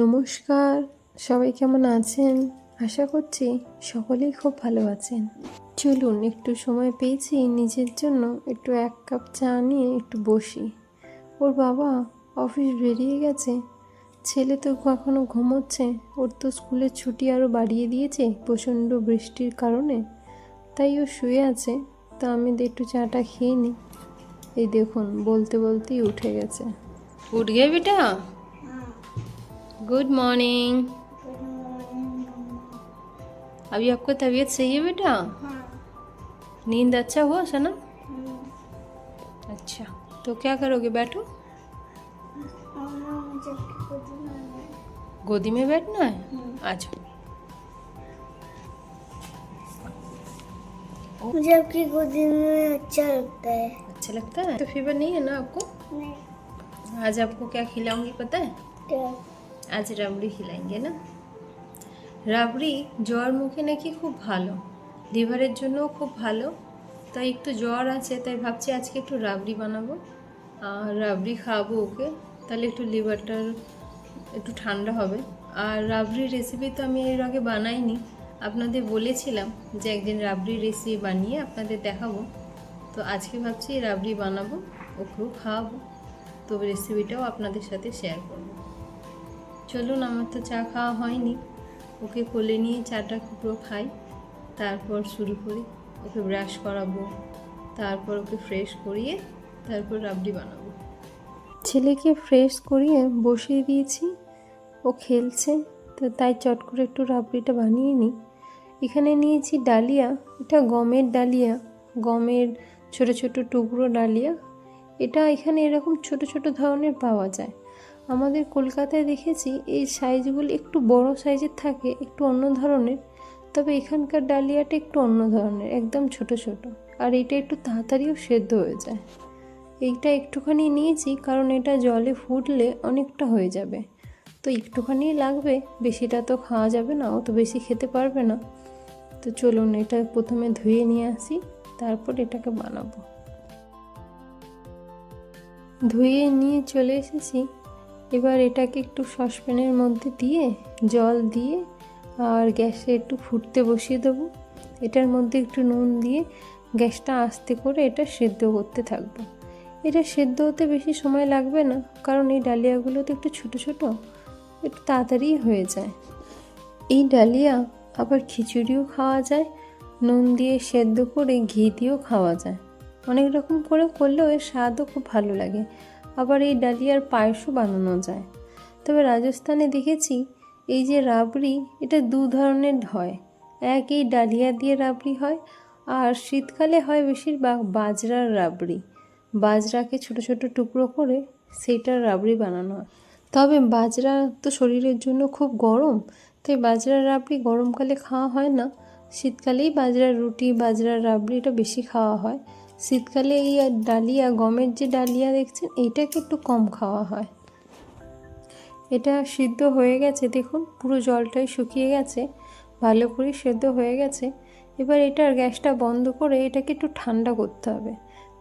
নমস্কার, সবাই কেমন আছেন? আশা করছি সকলেই খুব ভালো আছেন। চলুন, একটু সময় পেয়েছি নিজের জন্য, একটু 1 কাপ চা নিয়ে একটু বসি। ওর বাবা অফিস বেরিয়ে গেছে, ছেলে তো এখনও ঘুমোচ্ছে। ওর তো স্কুলের ছুটি আরও বাড়িয়ে দিয়েছে প্রচণ্ড বৃষ্টির কারণে, তাই ও শুয়ে আছে। তা আমি একটু চাটা খেয়ে নিই। এই দেখুন, বলতে বলতেই উঠে গেছে। উঠ গে বেটা, गुड मॉर्निंग। अभी आपको तबीयत सही है बेटा? नींद अच्छा हुआ सना? अच्छा, तो क्या करोगे? बैठो। गोदी में बैठना है? आ जाओ। मुझे आपकी गोदी में अच्छा लगता है। अच्छा लगता है? तो फीवर नहीं है ना आपको? नहीं। आज आपको क्या खिलाऊंगी पता है? क्या? आज রাবড়ি खिलाएंगे ना। রাবড়ি জ্বর মুখে নাকি খুব ভালো, লিভারের জন্যও খুব ভালো। তাই একটু জ্বর আছে, তাই ভাবছি আজকে একটু রাবড়ি বানাবো আর রাবড়ি খাওয়াবো ওকে, তাহলে একটু লিভারটার একটু ঠান্ডা হবে। আর রাবড়ির রেসিপি তো আমি এর আগে বানাইনি, আপনাদের বলেছিলাম যে একদিন রাবড়ির রেসিপি বানিয়ে আপনাদের দেখাবো। তো আজকে ভাবছি রাবড়ি বানাবো, ওকেও খাওয়াবো, তো রেসিপিটাও আপনাদের সাথে শেয়ার করব। চলুন, আমার তো চা খাওয়া হয়নি, ওকে কোলে নিয়ে চাটা পুরো খাই, তারপর শুরু করি। ওকে ব্রাশ করাবো, তারপর ওকে ফ্রেশ করিয়ে তারপর রাবড়ি বানাবো। ছেলেকে ফ্রেশ করিয়ে বসিয়ে দিয়েছি, ও খেলছে, তো তাই চট করে একটু রাবড়িটা বানিয়ে নিই। এখানে নিয়েছি ডালিয়া, এটা গমের ডালিয়া, গমের ছোট ছোট টুকরো ডালিয়া। এটা এখানে এরকম ছোট ছোট ধরনের পাওয়া যায়। আমাদের কলকাতায় দেখেছি এই সাইজগুলো একটু বড় সাইজের থাকে, একটু অন্য ধরনের। তবে এখানকার ডালিয়াটা একটু অন্য ধরনের, একদম ছোট ছোট, আর এটা একটু তাড়াতাড়িও সেদ্ধ হয়ে যায়। এইটা একটুখানি নিয়েছি কারণ এটা জলে ফুটলে অনেকটা হয়ে যাবে, তো একটুখানি লাগবে, বেশিটা তো খাওয়া যাবে না, ও তো বেশি খেতে পারবে না। তো চলুন, এটা প্রথমে ধুয়ে নিয়ে আসি, তারপর এটাকে বানাবো। ধুয়ে নিয়ে চলে এসেছি। এবার এটাকে একটু সসপ্যানের মধ্যে দিয়ে জল দিয়ে আর গ্যাসে একটু ফুটতে বসিয়ে দেবো। এটার মধ্যে একটু নুন দিয়ে গ্যাসটা আস্তে করে এটা সেদ্ধ করতে থাকবো। এটা সেদ্ধ হতে বেশি সময় লাগবে না, কারণ এই ডালিয়াগুলো তো একটু ছোটো ছোটো, একটু তাড়াতাড়ি হয়ে যায়। এই ডালিয়া আবার খিচুড়িও খাওয়া যায়, নুন দিয়ে সেদ্ধ করে ঘি দিয়েও খাওয়া যায়, অনেক রকম করে করলেও এর স্বাদও খুব ভালো লাগে। আবার এই ডালিয়ার পায়েসও বানানো যায়। তবে রাজস্থানে দেখেছি এই যে রাবড়ি, এটা 2 ধরনের হয়। এক, এই ডালিয়া দিয়ে রাবড়ি হয়, আর শীতকালে হয় বেশিরভাগ বাজরার রাবড়ি। বাজরাকে ছোট ছোট টুকরো করে সেইটার রাবড়ি বানানো হয়। তবে বাজরা তো শরীরের জন্য খুব গরম, তাই বাজরার রাবড়ি গরমকালে খাওয়া হয় না। শীতকালেই বাজরার রুটি, বাজরার রাবড়ি এটা বেশি খাওয়া হয়। শীতকালে এই ডালিয়া, গমের যে ডালিয়া দেখছেন, এইটাকে একটু কম খাওয়া হয়। এটা সিদ্ধ হয়ে গেছে, দেখুন পুরো জলটাই শুকিয়ে গেছে, ভালো করে সেদ্ধ হয়ে গেছে। এবার এটার গ্যাসটা বন্ধ করে এটাকে একটু ঠান্ডা করতে হবে,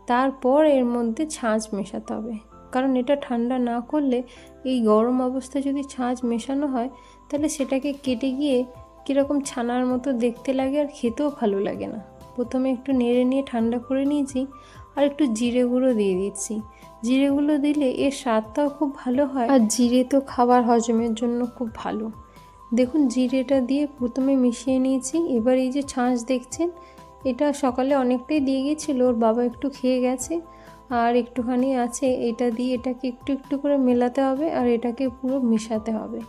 তারপর এর মধ্যে ছাঁচ মেশাতে হবে। কারণ এটা ঠান্ডা না করলে, এই গরম অবস্থায় যদি ছাঁচ মেশানো হয়, তাহলে সেটাকে কেটে গিয়ে কীরকম ছানার মতো দেখতে লাগে, আর খেতেও ভালো লাগে না। প্রথমে একটু নেড়ে নিয়ে ঠান্ডা করে নিয়েছি, আর একটু জিরে গুঁড়ো দিয়ে দিচ্ছি। জিরে গুঁড়ো দিলে এর স্বাদটাও খুব ভালো হয়, আর জিরে তো খাবার হজমের জন্য খুব ভালো। দেখুন, জিরেটা দিয়ে প্রথমে মিশিয়ে নিয়েছি। এবার এই যে ছাঁচ দেখছেন, এটা সকালে অনেকটাই দিয়ে গেছিলো, ওর বাবা একটু খেয়ে গেছে, আর একটুখানি আছে। এটা দিয়ে এটাকে একটু একটু করে মেলাতে হবে, আর এটাকে পুরো মেশাতে হবে,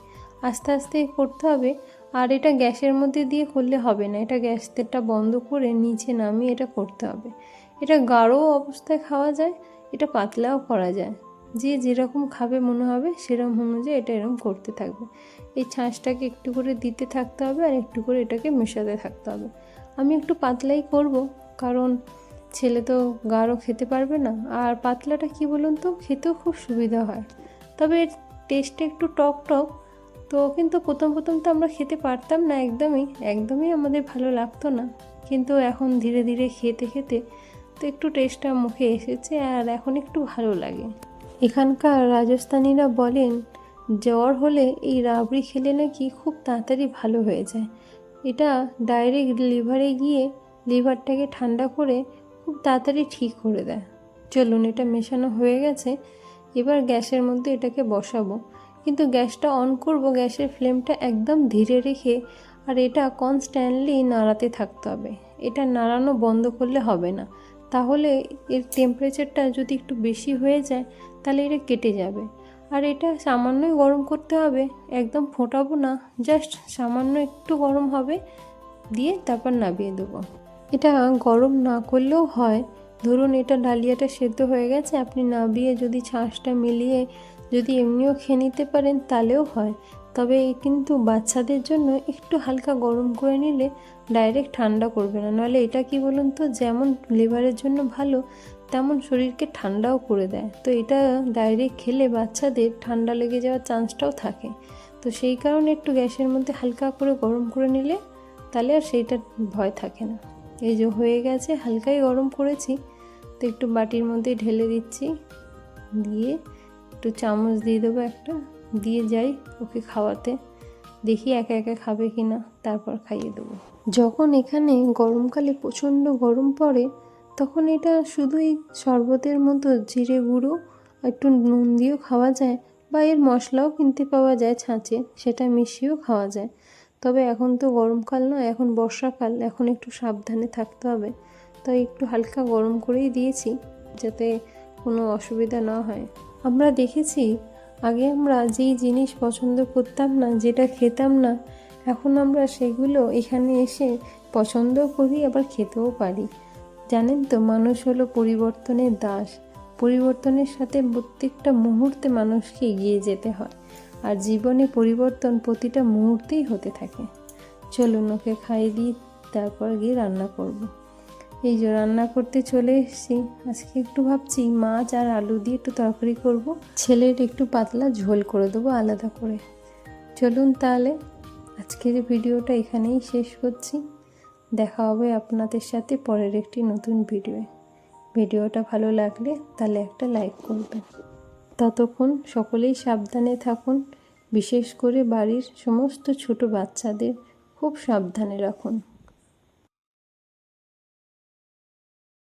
আস্তে আস্তে করতে হবে। আর এটা গ্যাসের মধ্যে দিয়ে করলে হবে না, এটা গ্যাস তেলটা বন্ধ করে নিচে নামিয়ে এটা করতে হবে। এটা গাঢ় অবস্থায় খাওয়া যায়, এটা পাতলাও করা যায়, যে যেরকম খাবে মনে হবে সেরকম অনুযায়ী এটা এরকম করতে থাকবে। এই ছাঁচটাকে একটু করে দিতে থাকতে হবে, আর একটু করে এটাকে মেশাতে থাকতে হবে। আমি একটু পাতলাই করব, কারণ ছেলে তো গাঢ় খেতে পারবে না। আর পাতলাটা কি বলুন তো, খেতেও খুব সুবিধা হয়, তবে এর টেস্টটা একটু টক টক। তো কিন্তু প্রথম প্রথম তো আমরা খেতে পারতাম না, একদমই আমাদের ভালো লাগতো না, কিন্তু এখন ধীরে ধীরে খেতে খেতে তো একটু টেস্টটা মুখে এসেছে, আর এখন একটু ভালো লাগে। এখানকার রাজস্থানীরা বলেন জ্বর হলে এই রাবড়ি খেলে নাকি খুব তাড়াতাড়ি ভালো হয়ে যায়। এটা ডাইরেক্ট লিভারে গিয়ে লিভারটাকে ঠান্ডা করে খুব তাড়াতাড়ি ঠিক করে দেয়। চলুন, এটা মেশানো হয়ে গেছে, এবার গ্যাসের মধ্যে এটাকে বসাবো। কিন্তু গ্যাসটা অন করব, গ্যাসের ফ্লেমটা একদম ধীরে রেখে, আর এটা কনস্ট্যান্টলি নাড়াতে থাকতে হবে। এটা নাড়ানো বন্ধ করলে হবে না, তাহলে এর টেম্পারেচারটা যদি একটু বেশি হয়ে যায় তাহলে এটা কেটে যাবে। আর এটা সামান্যই গরম করতে হবে, একদম ফোটাবো না, জাস্ট সামান্য একটু গরম হবে, দিয়ে তারপর নামিয়ে দেবো। এটা গরম না করলেও হয়। ধরুন এটা ডালিয়াটা সেদ্ধ হয়ে গেছে, আপনি নামিয়ে যদি ছাঁচটা মিলিয়ে যদি এমনিও খেয়ে নিতে পারেন তাহলেও হয়। তবে কিন্তু বাচ্চাদের জন্য একটু হালকা গরম করে নিলে ডাইরেক্ট ঠান্ডা করবে না, নাহলে এটা কি বলুন তো, যেমন লিভারের জন্য ভালো তেমন শরীরকে ঠান্ডাও করে দেয়। তো এটা ডাইরেক্ট খেলে বাচ্চাদের ঠান্ডা লেগে যাওয়ার চান্সটাও থাকে। তো সেই কারণে একটু গ্যাসের মধ্যে হালকা করে গরম করে নিলে তাহলে আর সেইটার ভয় থাকে না। এই যে হয়ে গেছে, হালকাই গরম করেছি, তো একটু বাটির মধ্যে ঢেলে দিচ্ছি, দিয়ে একটু চামচ দিয়ে দেবো একটা, দিয়ে যাই ওকে খাওয়াতে, দেখি একা একা খাবে কি না, তারপর খাইয়ে দেবো। যখন এখানে গরমকালে প্রচণ্ড গরম পড়ে তখন এটা শুধুই শরবতের মতো জিরে গুঁড়ো একটু নুন দিয়েও খাওয়া যায়, বা এর মশলাও কিনতে পাওয়া যায় ছাঁচে, সেটা মিশিয়েও খাওয়া যায়। তবে এখন তো গরমকাল নয়, এখন বর্ষাকাল, এখন একটু সাবধানে থাকতে হবে, তাই একটু হালকা গরম করেই দিয়েছি যাতে কোনো অসুবিধা না হয়। আমরা দেখেছি আগে আমরা যেই জিনিস পছন্দ করতাম না, যেটা খেতাম না, এখন আমরা সেগুলো এখানে এসে পছন্দও করি, আবার খেতেও পারি। জানেন তো, মানুষ হলো পরিবর্তনের দাস। পরিবর্তনের সাথে প্রত্যেকটা মুহূর্তে মানুষকে এগিয়ে যেতে হয়, আর জীবনে পরিবর্তন প্রতিটা মুহূর্তেই হতে থাকে। চলুন ওকে খাইয়ে দিই, তারপর গিয়ে রান্না করব। এই যে রান্না করতে চলে এসেছি। আজকে একটু ভাবছি মাছ আর আলু দিয়ে একটু তরকারি করব, ছেলের একটু পাতলা ঝোল করে দেবো আলাদা করে। চলুন তাহলে আজকের ভিডিওটা এখানেই শেষ করছি। দেখা হবে আপনাদের সাথে পরের একটি নতুন ভিডিওটা ভালো লাগলে তাহলে একটা লাইক করবেন। ততক্ষণ সকলেই সাবধানে থাকুন, বিশেষ করে বাড়ির সমস্ত ছোট বাচ্চাদের খুব সাবধানে রাখুন।